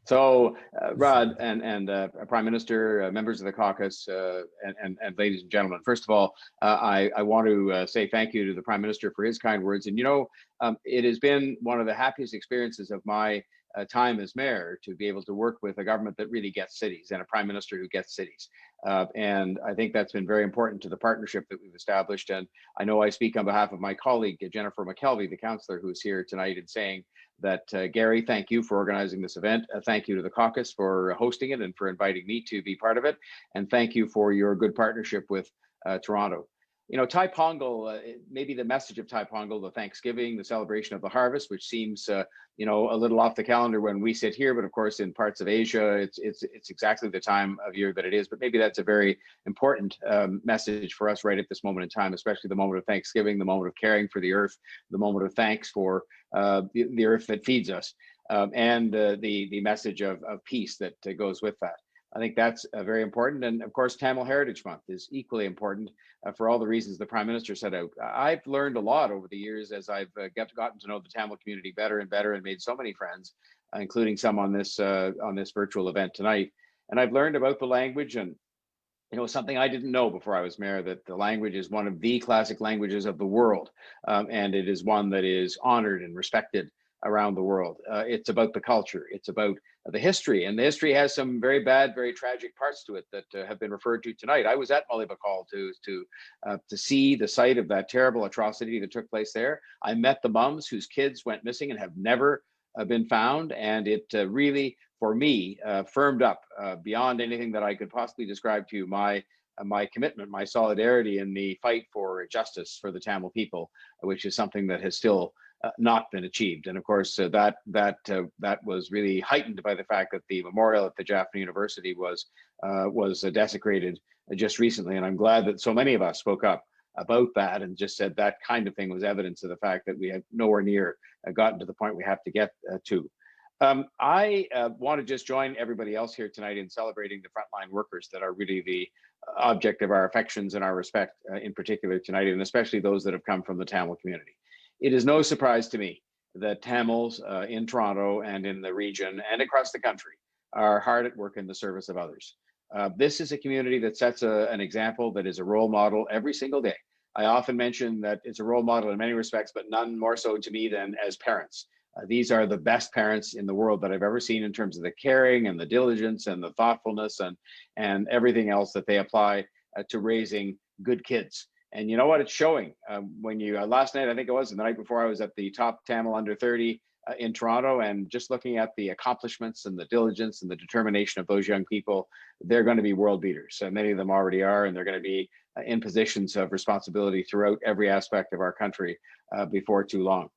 So, Rod and Prime Minister, members of the caucus, and ladies and gentlemen, first of all, I want to say thank you to the Prime Minister for his kind words. And it has been one of the happiest experiences of my time as mayor to be able to work with a government that really gets cities and a Prime Minister who gets cities. And I think that's been very important to the partnership that we've established. And I know I speak on behalf of my colleague, Jennifer McKelvey, the councillor who's here tonight, in saying that, Gary, thank you for organizing this event. Thank you to the caucus for hosting it and for inviting me to be part of it. And thank you for your good partnership with Toronto. Tai Pongal, maybe the message of Tai Pongal, the Thanksgiving, the celebration of the harvest, which seems, a little off the calendar when we sit here, but of course in parts of Asia, it's exactly the time of year that it is. But maybe that's a very important message for us right at this moment in time, especially the moment of Thanksgiving, the moment of caring for the earth, the moment of thanks for the earth that feeds us, and the message of peace that goes with that. I think that's very important. And of course, Tamil Heritage Month is equally important for all the reasons the Prime Minister set out. I've learned a lot over the years as I've gotten to know the Tamil community better and better, and made so many friends, including some on this virtual event tonight. And I've learned about the language, and something I didn't know before I was mayor, that the language is one of the classic languages of the world, and it is one that is honored and respected around the world. It's about the culture, it's about the history, and the history has some very bad, very tragic parts to it that have been referred to tonight. I was at Mully to see the site of that terrible atrocity that took place there. I met the mums whose kids went missing and have never been found, and it really, for me, firmed up beyond anything that I could possibly describe to you my commitment, my solidarity in the fight for justice for the Tamil people, which is something that has still not been achieved. And of course, that was really heightened by the fact that the memorial at the Jaffna University was desecrated just recently. And I'm glad that so many of us spoke up about that and just said that kind of thing was evidence of the fact that we have nowhere near gotten to the point we have to get to. I want to just join everybody else here tonight in celebrating the frontline workers that are really the object of our affections and our respect in particular tonight, and especially those that have come from the Tamil community. It is no surprise to me that Tamils in Toronto and in the region and across the country are hard at work in the service of others. This is a community that sets an example, that is a role model every single day. I often mention that it's a role model in many respects, but none more so to me than as parents. These are the best parents in the world that I've ever seen in terms of the caring and the diligence and the thoughtfulness and everything else that they apply to raising good kids. And you know what? It's showing. When you last night, I think it was the night before, I was at the top Tamil under 30 in Toronto, and just looking at the accomplishments and the diligence and the determination of those young people, they're going to be world beaters. Many of them already are, and they're going to be in positions of responsibility throughout every aspect of our country before too long.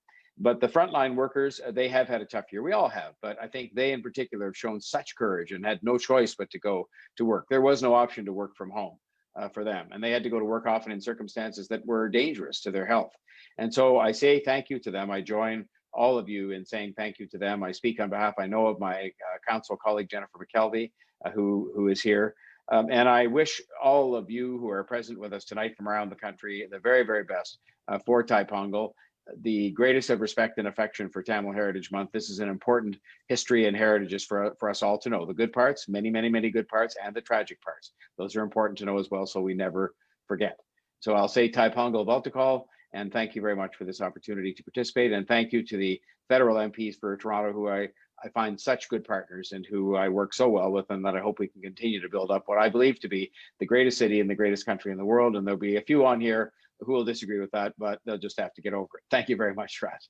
But the frontline workers, they have had a tough year. We all have, but I think they in particular have shown such courage and had no choice but to go to work. There was no option to work from home for them, and they had to go to work often in circumstances that were dangerous to their health. And so I say thank you to them. I join all of you in saying thank you to them. I speak on behalf, I know, of my council colleague, Jennifer McKelvey, who is here. And I wish all of you who are present with us tonight from around the country the very, very best for Tai Pongal. The greatest of respect and affection for Tamil Heritage Month. This is an important history and heritages for us all to know. The good parts, many, many, many good parts, and the tragic parts. Those are important to know as well, so we never forget. So I'll say Tai Pongal Valtakal, and thank you very much for this opportunity to participate. And thank you to the federal MPs for Toronto, who I find such good partners and who I work so well with, and that I hope we can continue to build up what I believe to be the greatest city and the greatest country in the world. And there'll be a few on here who will disagree with that, but they'll just have to get over it. Thank you very much, Rat.